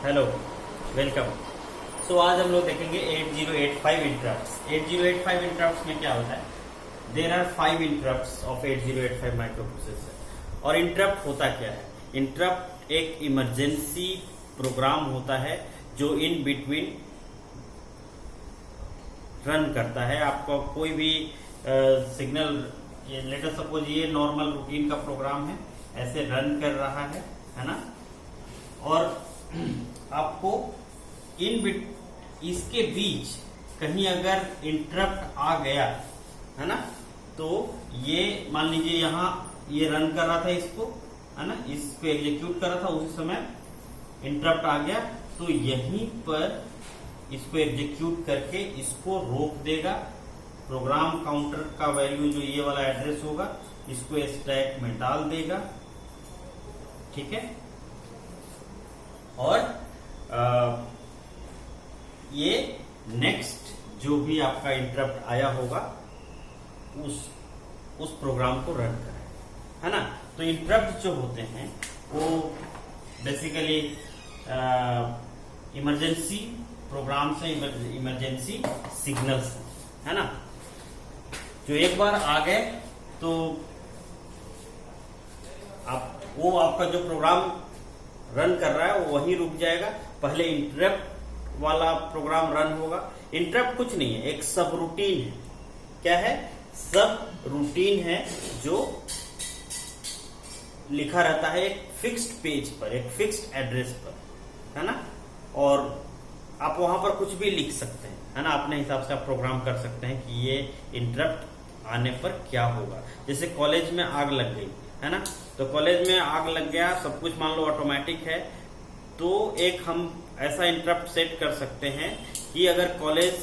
Hello, welcome. सो आज हम लोग देखेंगे 8085 इंटरप्ट्स। 8085 इंटरप्ट्स में क्या होता है? There are 5 interrupts of 8085 microprocessor. और इंटरप्ट होता क्या है? इंटरप्ट एक इमरजेंसी प्रोग्राम होता है जो इन बिटवीन रन करता है। आपको कोई भी सिग्नल, लेटर सपोज ये नॉर्मल रूटीन का प्रोग्राम है, ऐसे रन कर रहा है ना। और आपको इसके बीच कहीं अगर इंटरप्ट आ गया है ना, तो ये मान लीजिए यहाँ ये रन कर रहा था इसको, है ना, इसको एग्जीक्यूट कर रहा था, उसी समय इंटरप्ट आ गया तो यहीं पर इसको एग्जीक्यूट करके इसको रोक देगा। प्रोग्राम काउंटर का वैल्यू जो ये वाला एड्रेस होगा इसको स्टैक में डाल देगा, ठीक है। और ये नेक्स्ट जो भी आपका इंटरप्ट आया होगा उस प्रोग्राम को रन करें, है ना। तो इंटरप्ट जो होते हैं वो बेसिकली इमरजेंसी प्रोग्राम से इमरजेंसी सिग्नल्स, है ना, जो एक बार आ गए तो वो आपका जो प्रोग्राम रन कर रहा है वो वहीं रुक जाएगा। पहले इंटरप्ट वाला प्रोग्राम रन होगा। इंटरप्ट कुछ नहीं है, एक सब रूटीन है। क्या है? सब रूटीन है जो लिखा रहता है एक फिक्स्ड पेज पर, एक फिक्स्ड एड्रेस पर, है ना। और आप वहां पर कुछ भी लिख सकते हैं, है ना। अपने हिसाब से आप प्रोग्राम कर सकते हैं कि ये इंटरप्ट आने पर क्या होगा। जैसे कॉलेज में आग लग गई, है ना, तो कॉलेज में आग लग गया, सब कुछ मान लो ऑटोमेटिक है, तो एक हम ऐसा इंटरप्ट सेट कर सकते हैं कि अगर कॉलेज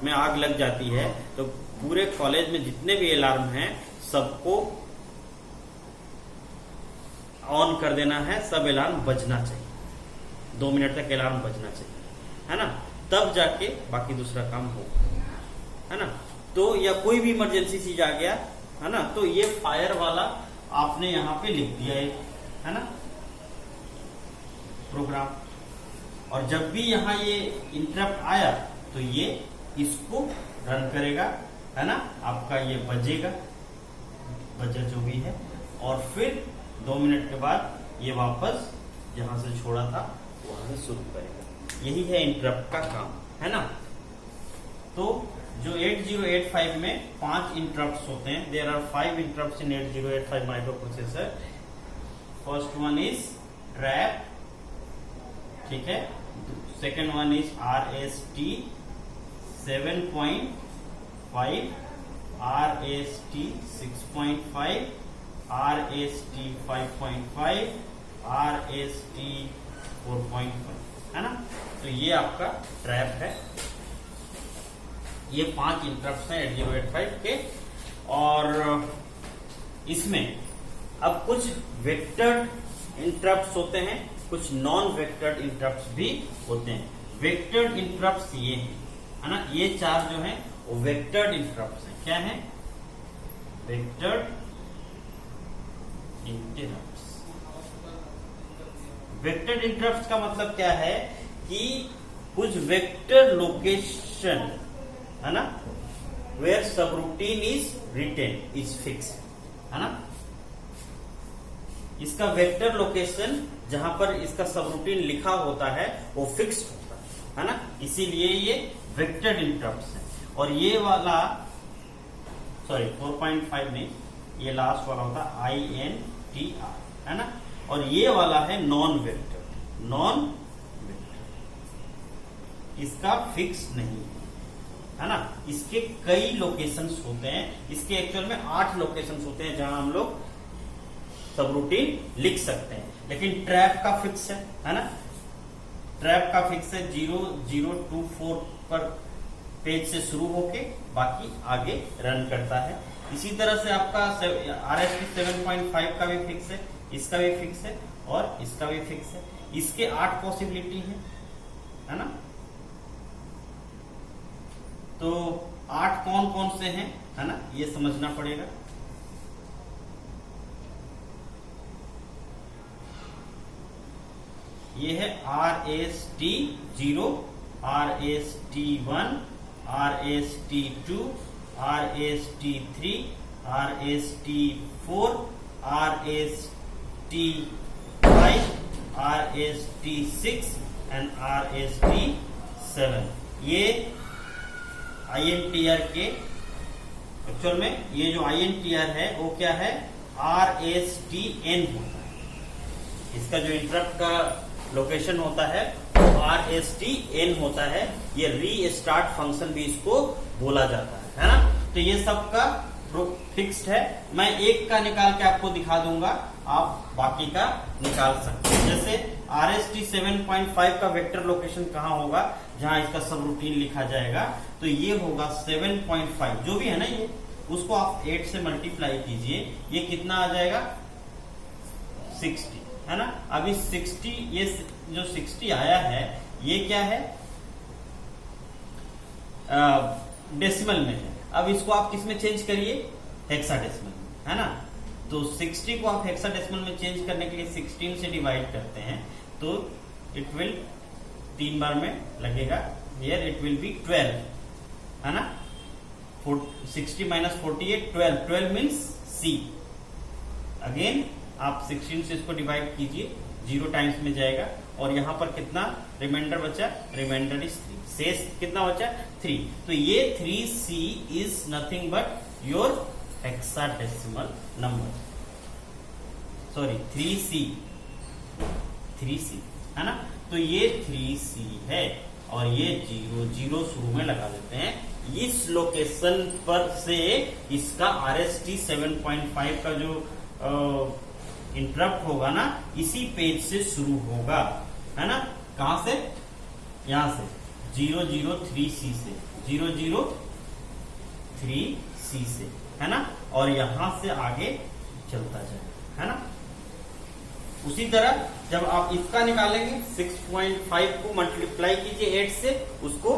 में आग लग जाती है तो पूरे कॉलेज में जितने भी अलार्म हैं सबको ऑन कर देना है, सब अलार्म बजना चाहिए, 2 मिनट तक अलार्म बजना चाहिए, है ना, तब जाके बाकी दूसरा काम होगा, है ना। तो या कोई भी इमरजेंसी चीज आ गया, है ना, तो ये फायर वाला आपने यहाँ पे लिख दिया है ना, प्रोग्राम। और जब भी यहाँ ये इंटरप्ट आया तो ये इसको रन करेगा, है ना, आपका ये बजेगा, बजा जो भी है, और फिर 2 मिनट के बाद ये वापस जहां से छोड़ा था वहां से शुरू करेगा। यही है इंटरप्ट का काम, है ना। तो जो 8085 में 5 इंटरप्ट्स होते हैं। There are 5 interrupts in 8085 microprocessor. First one is trap, ठीक है। Second one is RST 7.5, RST 6.5, RST 5.5, RST 4.5, है ना। तो ये आपका ट्रैप है। ये 5 इंटरप्ट्स हैं 8085 के। और इसमें अब कुछ वेक्टर्ड इंटरप्ट्स होते हैं, कुछ नॉन वेक्टर्ड इंटरप्ट्स भी होते हैं। वेक्टर्ड इंटरप्ट्स ये हैं, है ना, ये 4 जो हैं वो वेक्टर्ड इंटरप्ट्स हैं। क्या है? Vectored interrupts. वेक्टर्ड इंटरप्ट्स का मतलब क्या है कि कुछ वेक्टर लोकेशन, है ना, where subroutine is written is fixed, है ना। इसका वेक्टर लोकेशन जहां पर इसका सब रूटीन लिखा होता है वो फिक्स्ड होता है ना, इसीलिए ये वेक्टर्ड इंटरप्ट्स है। और ये वाला 4.5 नहीं, ये लास्ट वाला होता है INTR, है ना। और ये वाला है नॉन वेक्टर। नॉन वेक्टर इसका फिक्स नहीं है ना। इसके कई लोकेशंस होते हैं। इसके एक्चुअल में 8 लोकेशंस होते हैं जहां हम लोग सब रूटीन लिख सकते हैं। लेकिन ट्रैप का फिक्स है ना। ट्रैप का फिक्स है 0024 पर पेज से शुरू होके बाकी आगे रन करता है। इसी तरह से आपका RST 7.5 का भी फिक्स है, इसका भी फिक्स है और इसका भी फिक्स है। इसके 8 पॉसिबिलिटी है ना। तो 8 कौन कौन से हैं, है ना, ये समझना पड़ेगा। ये है RST0, RST1, RST2, RST3, RST4, RST5, RST6 and RST7। ये INTR के एक्चुअल में ये जो INTR है वो क्या है, RSTN होता है। इसका जो इंटरप्ट का लोकेशन होता है वो RSTN होता है। ये रीस्टार्ट फंक्शन भी इसको बोला जाता है ना। तो ये सब का फिक्स्ड है। मैं एक का निकाल के आपको दिखा दूंगा, आप बाकी का निकाल सकते हैं। जैसे RST 7.5 का वेक्टर लोकेशन कहाँ होगा, जहां इसका सब रूटीन लिखा जाएगा, तो ये होगा 7.5 जो भी है ना, ये उसको आप 8 से मल्टीप्लाई कीजिए, ये कितना आ जाएगा 60, है ना। अभी 60, ये जो 60 आया है ये क्या है, डेसिमल में है। अब इसको आप किस में चेंज करिए, हेक्साडेसिमल में, है ना। तो 60 को आप हेक्साडेसिमल में चेंज करने के लिए 16 से डिवाइड करते हैं, तो इट विल 3 बार में लगेगा, हियर इट विल बी 12, है ना। 60 माइनस 48 12, 12 मीन्स C। अगेन आप 16 से इसको डिवाइड कीजिए, 0 टाइम्स में जाएगा, और यहां पर कितना रिमाइंडर बचा, रिमाइंडर इज 3, शेष कितना बचा 3। तो ये 3C is nothing but your hexadecimal number, sorry 3C, है ना। तो ये 3C है, और ये 0 0 शुरू में लगा देते हैं। इस लोकेशन पर से इसका RST 7.5 का जो इंटरप्ट होगा ना, इसी पेज से शुरू होगा, है ना। कहां से, यहां से 003C से, 003C से, है ना, और यहां से आगे चलता जाए, है ना। उसी तरह जब आप इसका निकालेंगे, 6.5 को मल्टीप्लाई कीजिए 8 से, उसको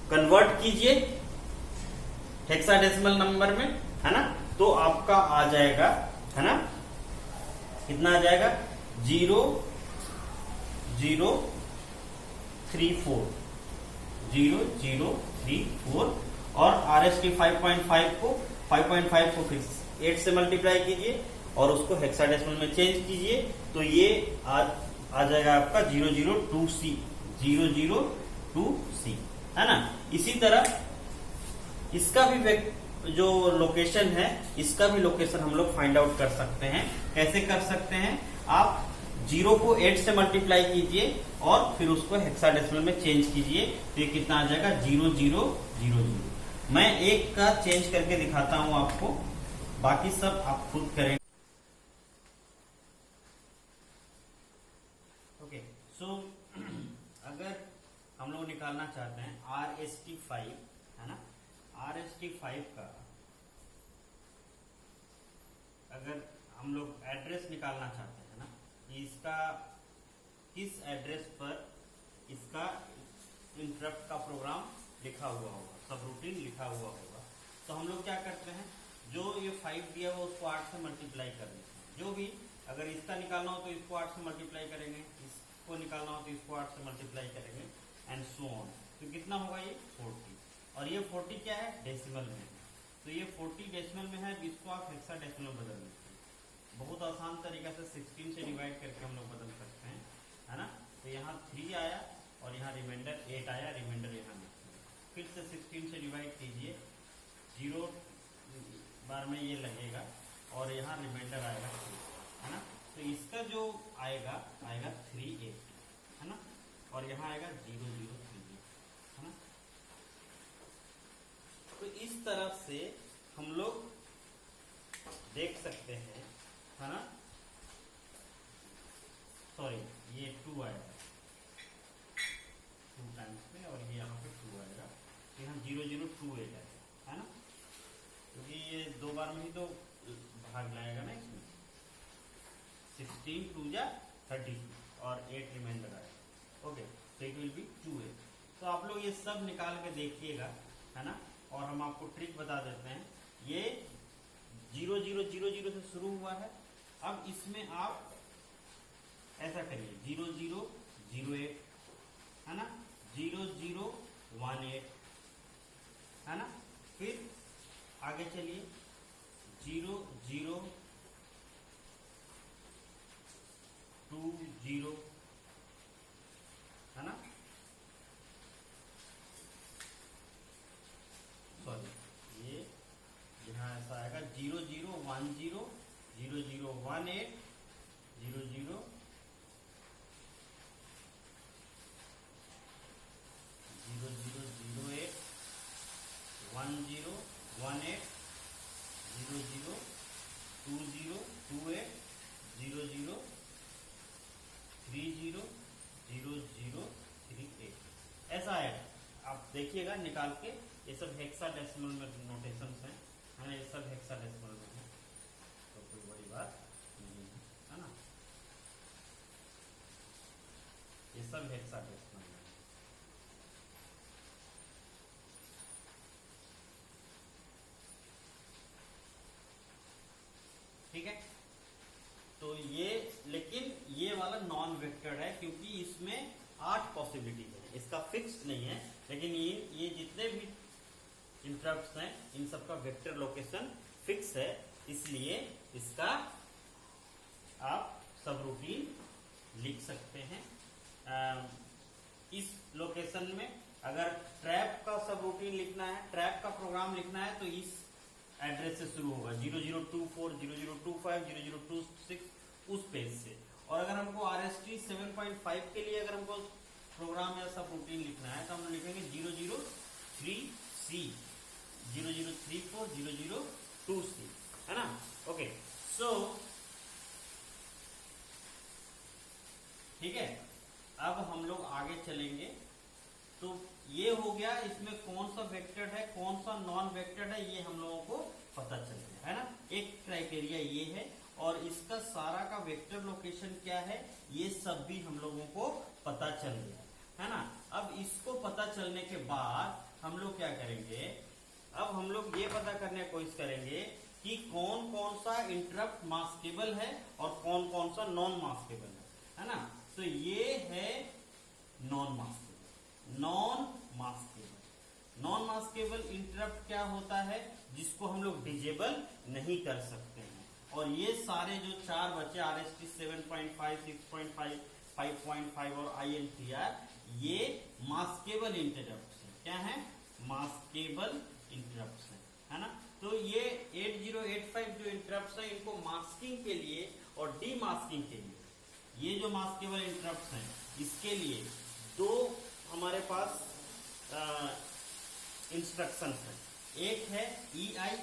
कन्वर्ट कीजिए हेक्साडेसिमल नंबर में, है ना, तो आपका आ जाएगा, है ना, कितना आ जाएगा 0034, 0034। और RST 5.5 को 5 से मल्टीप्लाई कीजिए और उसको हेक्साडेसिमल में चेंज कीजिए, तो ये आ जाएगा आपका 002C, 002C, है ना। इसी तरह इसका भी जो लोकेशन है, इसका भी लोकेशन हम लोग फाइंड आउट कर सकते हैं। कैसे कर सकते हैं, आप 0 को 8 से मल्टीप्लाई कीजिए और फिर उसको हेक्साडेसिमल में चेंज कीजिए, तो ये कितना आ जाएगा 0000। मैं एक का चेंज करके दिखाता हूं आपको, बाकी सब आप खुद करेंगे। ओके, सो अगर हम लोग निकालना चाहते हैं RST 5, है ना, RST 5 का अगर हम लोग एड्रेस निकालना चाहते हैं ना, इसका किस एड्रेस पर इसका इंटरप्ट का प्रोग्राम लिखा हुआ होगा, सब रूटीन लिखा हुआ होगा, तो हम लोग क्या करते हैं, जो ये 5 दिया हुआ उसको 8 से मल्टीप्लाई कर देते हैं। जो भी अगर इसका निकालना हो तो इसको 8 से मल्टीप्लाई करेंगे, इसको निकालना हो तो इसको 8 से मल्टीप्लाई करेंगे, एंड सो ऑन। तो कितना होगा ये 40, और ये 40 क्या है, डेसिमल में, तो ये 40 डेसिमल में है, इसको आप हेक्साडेसिमल में बदल देते हैं। बहुत आसान तरीका से 16 से डिवाइड करके हम लोग बदल सकते हैं, है ना। तो यहाँ 3 आया और यहाँ रिमाइंडर 8 आया, रिमाइंडर यहाँ फिर से 16 से डिवाइड कीजिए, 0 बार में ये लगेगा और यहाँ रिमाइंडर आएगा 3, है ना। तो इसका जो आएगा 38, है ना, और यहाँ आएगा 0038, है ना। तो इस तरह से हम लोग देख सकते हैं, है ना। सॉरी, ये 2 आएगा 2 टाइम्स में, और ये यहाँ पे 2 आएगा, यहाँ 0028 आएगा, है ना, क्योंकि ये 2 बार में ही तो भाग लाएगा ना इसमें। 16 2 जा 32 और 8 रिमाइंडर आएगा। ओके, तो इट विल बी 2/8। तो आप लोग ये सब निकाल के देखिएगा, है ना, और हम आपको ट्रिक बता देते हैं। ये 0000 से शुरू हुआ है, अब इसमें आप ऐसा करिए 0008 है ना, 0018 है ना। फिर आगे चलिए 0020 है ना, सॉरी ये यहाँ ऐसा आएगा 0010 0018 00 0008 1018 002028 00300038 ऐसा है। आप देखिएगा निकाल के, ये सब हेक्साडेसिमल में नोटेशंस हैं, है ना, ये सब हेक्साडेसिमल में है, तो कोई बड़ी बात नहीं है ना, ये सब हेक्साडेसिमल में। ठीक है, तो ये, लेकिन ये वाला नॉन वेक्टर्ड है क्योंकि इसमें 8 पॉसिबिलिटीज है, इसका फिक्स्ड नहीं है, लेकिन ये जितने भी इंटरप्ट्स हैं इन सबका वेक्टर लोकेशन फिक्स है, इसलिए इसका आप सब रूटीन लिख सकते हैं। इस लोकेशन में अगर ट्रैप का सब रूटीन लिखना है, ट्रैप का प्रोग्राम लिखना है, तो इस एड्रेस से शुरू होगा 0024 0025 0026 उस पेज से। और अगर हमको RST 7.5 के लिए अगर हमको प्रोग्राम या सब रूटीन लिखना है तो हम लिखेंगे 003C 0034 002C, है ना। ओके, सो ठीक है, अब हम लोग आगे चलेंगे। तो ये हो गया, इसमें कौन सा वेक्टर है कौन सा नॉन वेक्टर है ये हम लोगों को पता चल गया, है ना। एक क्राइटेरिया ये है, और इसका सारा का वेक्टर लोकेशन क्या है ये सब भी हम लोगों को पता चल गया, है ना। अब इसको पता चलने के बाद हम लोग क्या करेंगे, अब हम लोग ये पता करने की कोशिश करेंगे कि कौन कौन सा इंटरप्ट मास्केबल है और कौन कौन सा नॉन मास्केबल है ना। तो ये है non maskable. Non maskable interrupt क्या होता है, जिसको हम लोग डिजेबल नहीं कर सकते हैं। और ये सारे जो 4 बचे RST 7.5 6.5 5.5 और INTR, ये मास्केबल इंटरप्ट है। क्या है, मास्केबल इंटरप्ट है ना। तो ये 8085 जो इंटरप्ट है इनको मास्किंग के लिए और डीमास्किंग के लिए, ये जो मास्केबल इंटरप्ट हैं इसके लिए 2 हमारे पास इंस्ट्रक्शंस है। एक है EI,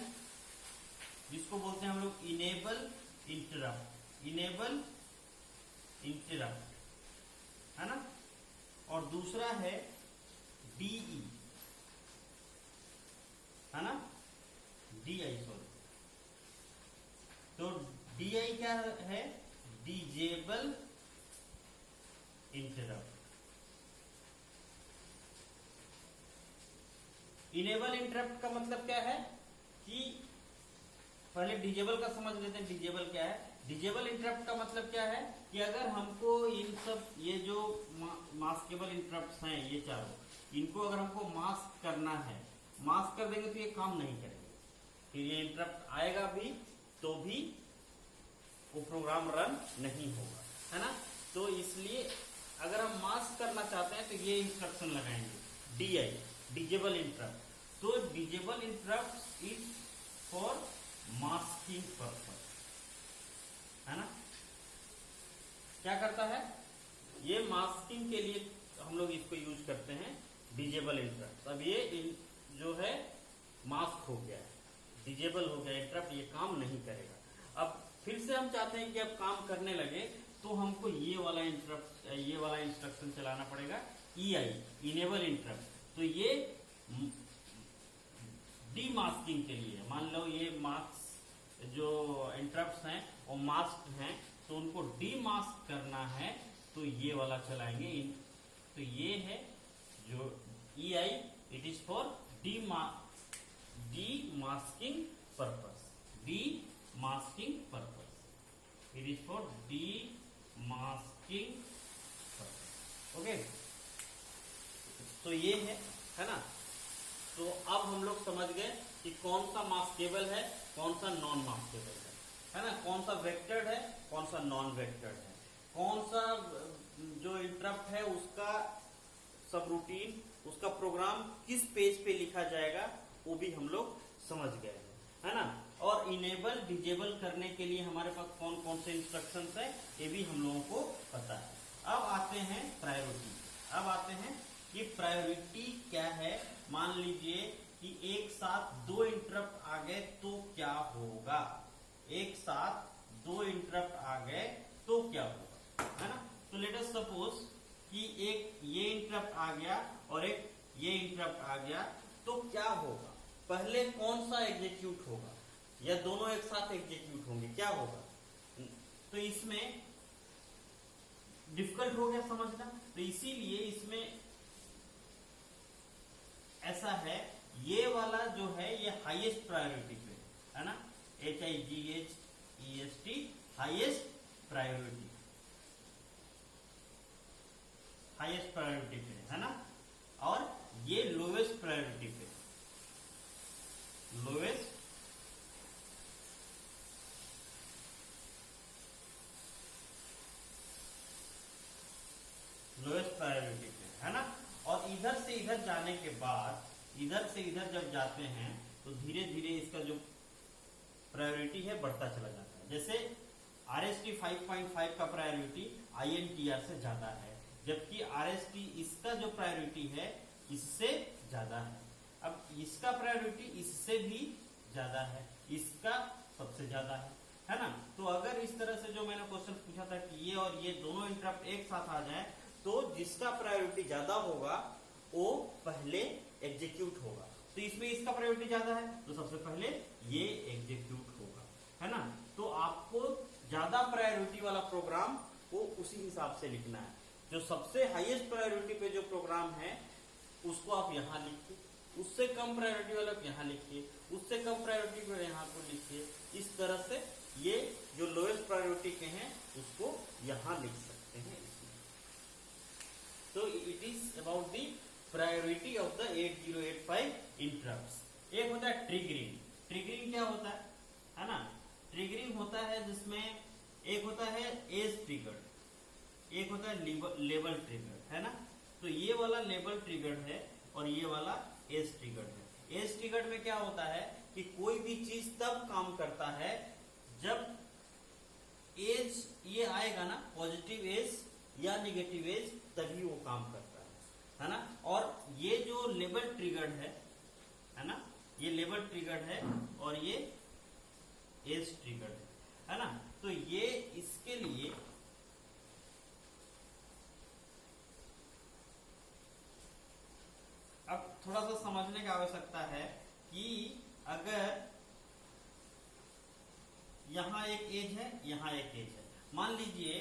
जिसको बोलते हैं हम लोग इनेबल इंटरप्ट, है ना। और दूसरा है DE, है ना, DI सॉरी। तो DI क्या है, डिजेबल इंटरप्ट। इनेबल इंटरप्ट का मतलब क्या है कि पहले डिजेबल का समझ लेते हैं। डिजेबल क्या है, डिजेबल इंटरप्ट का मतलब क्या है कि अगर हमको इन सब ये जो मास्केबल इंटरप्ट्स हैं ये चारों, इनको अगर हमको मास्क करना है, मास्क कर देंगे तो ये काम नहीं करेंगे, फिर ये इंटरप्ट आएगा भी तो भी वो प्रोग्राम रन नहीं होगा, है ना। तो इसलिए अगर हम मास्क करना चाहते हैं तो ये इंस्ट्रक्शन लगाएंगे DI, डिजेबल इंटरप्ट। तो disable interrupt is for masking purpose, है ना। क्या करता है, ये मास्किंग के लिए हम लोग इसको यूज करते हैं, डिजेबल इंटरप्ट। अब ये जो है मास्क हो गया है, डिजेबल हो गया इंटरप्ट, ये काम नहीं करेगा। अब फिर से हम चाहते हैं कि अब काम करने लगे तो हमको ये वाला इंटरप्ट, ये वाला इंस्ट्रक्शन चलाना पड़ेगा, EI, इनेबल इंटरप्ट। तो ये डीमास्किंग के लिए, मान लो ये मास्क जो इंटरप्ट्स हैं वो मास्क हैं, तो उनको डीमास्क करना है तो ये वाला चलाएंगे। तो ये है जो EI, it is for demasking purpose, demasking purpose, it is for demasking okay, तो ये है ना। तो अब हम लोग समझ गए कि कौन सा मास्केबल है, कौन सा नॉन मास्केबल है ना, कौन सा वेक्टर्ड है, कौन सा नॉन वेक्टर्ड है, कौन सा जो इंटरप्ट है उसका सब रूटीन, उसका प्रोग्राम किस पेज पे लिखा जाएगा, वो भी हम लोग समझ गए है ना। और इनेबल डिजेबल करने के लिए हमारे पास कौन कौन से इंस्ट्रक्शंस है, ये भी हम लोगों को पता है। अब आते हैं प्रायोरिटी। अब आते हैं कि प्रायोरिटी क्या है। मान लीजिए कि एक साथ दो इंटरप्ट आ गए तो क्या होगा, एक साथ दो इंटरप्ट आ गए तो क्या होगा, है ना। तो लेट अस सपोज कि एक ये इंटरप्ट आ गया और एक ये इंटरप्ट आ गया, तो क्या होगा, पहले कौन सा एग्जीक्यूट होगा, या दोनों एक साथ एग्जीक्यूट होंगे, क्या होगा। तो इसमें डिफिकल्ट हो गया समझना, तो इसीलिए इसमें ऐसा है, ये वाला जो है ये हाईएस्ट प्रायोरिटी पे है ना, HIGHEST highest priority, highest priority पे है ना, और ये लोवेस्ट प्रायोरिटी पे, लोवेस्ट प्रायोरिटी पे है ना। और इधर से इधर जाने के बाद, इधर से इधर जब जाते हैं तो धीरे धीरे इसका जो प्रायोरिटी है बढ़ता चला जाता है। जैसे RST 5.5 का प्रायोरिटी INTR से ज्यादा है, जबकि RST इसका जो प्रायोरिटी है इससे ज्यादा है। अब इसका प्रायोरिटी इससे भी ज्यादा है, इसका सबसे ज्यादा है ना। तो अगर इस तरह से जो मैंने क्वेश्चन पूछा था कि ये और ये दोनों इंटरप्ट एक साथ आ जाए, तो जिसका प्रायोरिटी ज्यादा होगा वो पहले एग्जीक्यूट होगा। तो इसमें इसका प्रायोरिटी ज्यादा है तो सबसे पहले ये एग्जीक्यूट होगा, है ना। तो आपको ज्यादा प्रायोरिटी वाला प्रोग्राम को उसी हिसाब से लिखना है। जो सबसे हाईएस्ट प्रायोरिटी पे जो प्रोग्राम है उसको आप यहां लिखिए, उससे कम प्रायोरिटी वाला यहां लिखिए, उससे कम प्रायोरिटी को यहां को लिखिए। इस तरह से ये जो लोएस्ट प्रायोरिटी के हैं उसको यहां लिख सकते हैं इसमें। तो it is about the priority of the 8085 interrupts. एक होता है ट्रिगरिंग। ट्रिगरिंग क्या होता है ना, ट्रिगरिंग होता है जिसमें एक होता है एज ट्रिगर्ड, एक होता है लेबल ट्रिगर्ड, है ना। तो ये वाला लेबल ट्रिगर्ड है और ये वाला एज ट्रिगर्ड है। एज ट्रिगर्ड में क्या होता है कि कोई भी चीज तब काम करता है जब एज ये आएगा ना, पॉजिटिव एज या नेगेटिव एज, तभी वो काम करता है ना। और ये जो लेबल ट्रिगर्ड है ना, ये लेबल ट्रिगर्ड है और ये एज ट्रिगर्ड है ना। तो ये इसके लिए अब थोड़ा सा समझने की आवश्यकता है कि अगर यहां एक एज है, यहां एक एज है, मान लीजिए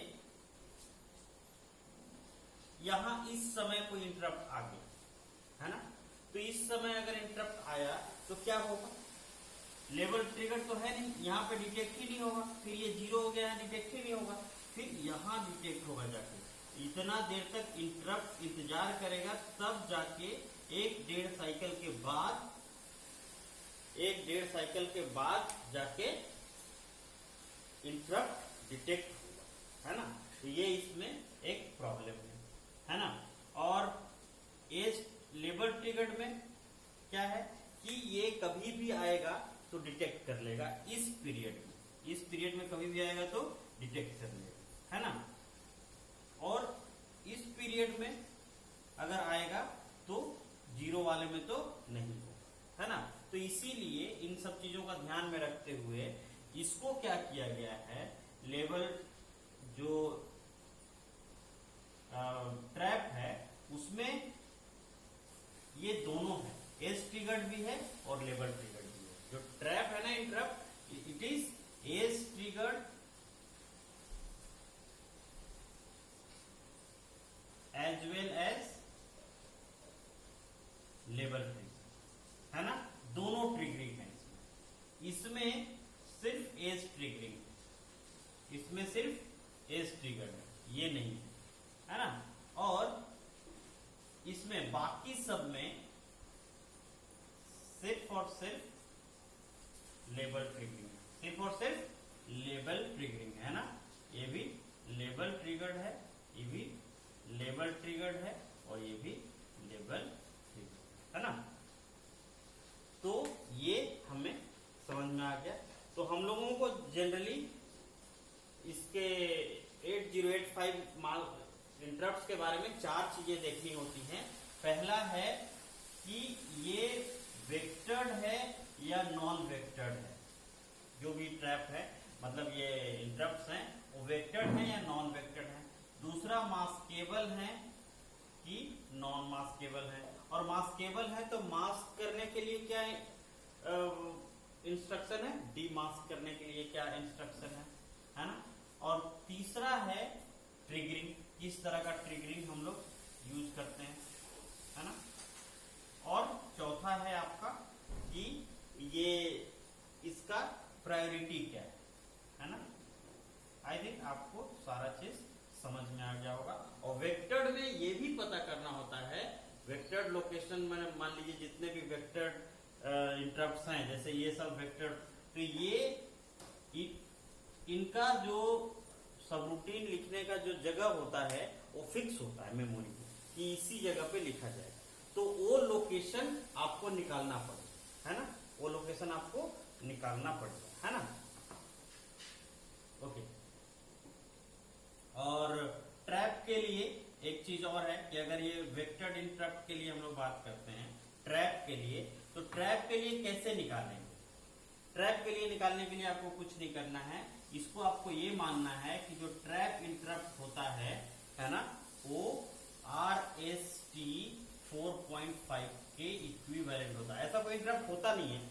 यहां इस समय कोई इंटरप्ट आ गया है ना। तो इस समय अगर इंटरप्ट आया तो क्या होगा, लेबल ट्रिगर तो है नहीं, यहां पे डिटेक्ट ही नहीं होगा, फिर ये 0 हो गया है, डिटेक्ट ही नहीं होगा, फिर यहां डिटेक्ट होगा जाके। इतना देर तक इंटरप्ट इंतजार करेगा, तब जाके 1-1.5 साइकिल के बाद, 1-1.5 साइकिल के बाद जाके इंटरप्ट डिटेक्ट होगा, है ना। तो ये इसमें एक प्रॉब्लम है ना। और एज लेबल ट्रिगर्ड में क्या है कि ये कभी भी आएगा तो डिटेक्ट कर लेगा, इस पीरियड में, इस पीरियड में कभी भी आएगा तो डिटेक्ट कर लेगा, है ना। और इस पीरियड में अगर आएगा तो 0 वाले में तो नहीं होगा, है ना। तो इसीलिए इन सब चीजों का ध्यान में रखते हुए इसको क्या किया गया है, लेबल जो ट्रैप है उसमें ये दोनों है, एज ट्रिगर्ड भी है और लेबल ट्रिगर्ड भी है। जो ट्रैप है ना interrupt, it is edge triggered as well as लेबल ट्रिगर, है ना। दोनों ट्रिगरिंग है इसमें सिर्फ एज ट्रिगरिंग, इसमें सिर्फ एज ट्रिगर्ड है, ये नहीं है ना। और इसमें बाकी सब में सिर्फ और सिर्फ लेबल ट्रिगरिंग है, सिर्फ और सिर्फ लेबल ट्रिगरिंग है ना। ये भी लेबल ट्रिगर्ड है, ये भी लेबल ट्रिगर्ड है और ये भी लेबल ट्रिगर्ड है ना। तो ये हमें समझ में आ गया। तो हम लोगों को जनरली इसके 8085 इंटरप्ट्स के बारे में 4 चीजें देखनी होती हैं। पहला है कि ये वेक्टर्ड है या नॉन वेक्टर्ड है, जो भी ट्रैप है, मतलब ये इंटरप्ट्स हैं वो वेक्टर्ड है या नॉन वेक्टर्ड है। दूसरा मास्केबल है कि नॉन मास्केबल है, और मास्केबल है तो मास्क करने के लिए क्या इंस्ट्रक्शन है, डीमास्क करने के लिए क्या इंस्ट्रक्शन है ना। और तीसरा है ट्रिगरिंग, किस तरह का ट्रिगरिंग हम लोग यूज करते हैं, है ना। और चौथा है आपका कि ये इसका प्रायोरिटी क्या है ना। आई थिंक आपको सारा चीज समझ में आ गया होगा। और वेक्टर्ड में ये भी पता करना होता है, वेक्टर्ड लोकेशन में मान लीजिए जितने भी वेक्टर्ड इंटरप्ट्स हैं, जैसे ये सब वेक्टर्ड, तो ये इनका जो सबरूटीन लिखने का जो जगह होता है वो फिक्स होता है मेमोरी में कि इसी जगह पे लिखा जाएगा। तो वो लोकेशन आपको निकालना पड़ेगा, है ना, वो लोकेशन आपको निकालना पड़ेगा, है ना। ओके। और ट्रैप के लिए एक चीज और है कि अगर ये वेक्टर्ड इंटरप्ट के लिए हम लोग बात करते हैं ट्रैप के लिए, तो ट्रैप के लिए कैसे निकालेंगे। ट्रैप के लिए निकालने के लिए आपको कुछ नहीं करना है, इसको आपको ये मानना है कि जो ट्रैप इंटरप्ट होता है ना, वो RST 4.5 के इक्विवेलेंट होता है। ऐसा कोई इंटरप्ट होता नहीं है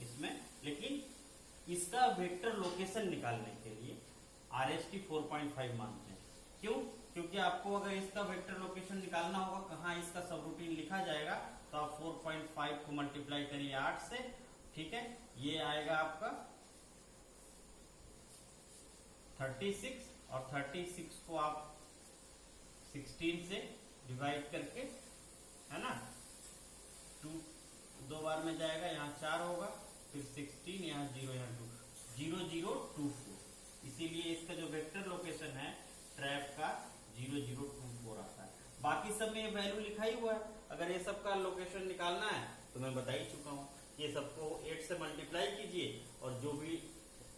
इसमें, लेकिन इसका वेक्टर लोकेशन निकालने के लिए RST 4.5 मानते हैं। क्यों? क्योंकि आपको अगर इसका वेक्टर लोकेशन निकालना होगा कहाँ इसका सबरूटीन लिखा जाएगा, तो आप 4.5 को मल्टीप्लाई करिए 8 से, ठीक है, ये आएगा आपका 36, और 36 को आप 16 से डिवाइड करके, है ना, 2 बार में जाएगा, यहाँ 4 होगा, फिर 16, यहाँ 0, यहाँ 2, 0024। इसीलिए इसका जो वेक्टर लोकेशन है ट्रैप का 0024 आता है। बाकी सब में ये वैल्यू लिखा ही हुआ है। अगर ये सब का लोकेशन निकालना है तो मैं बता ही चुका हूं, ये सबको 8 से मल्टीप्लाई कीजिए और जो भी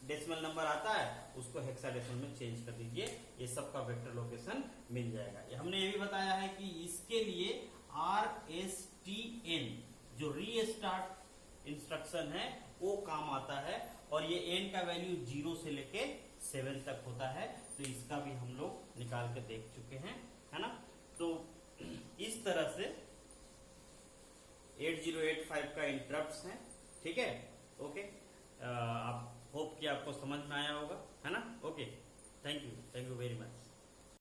डेसिमल नंबर आता है उसको हेक्साडेसिमल में चेंज कर दीजिए, ये सब का वेक्टर लोकेशन मिल जाएगा। हमने ये भी बताया है कि इसके लिए RSTN जो रीस्टार्ट इंस्ट्रक्शन है वो काम आता है, और ये n का वैल्यू 0 से लेके 7 तक होता है, तो इसका भी हम लोग निकाल के देख चुके हैं, है ना। तो इस तरह से 8085 का इंटरप्ट्स हैं, ठीक है। ओके, आप होप कि आपको समझ में आया होगा, है ना। Okay, thank you very much.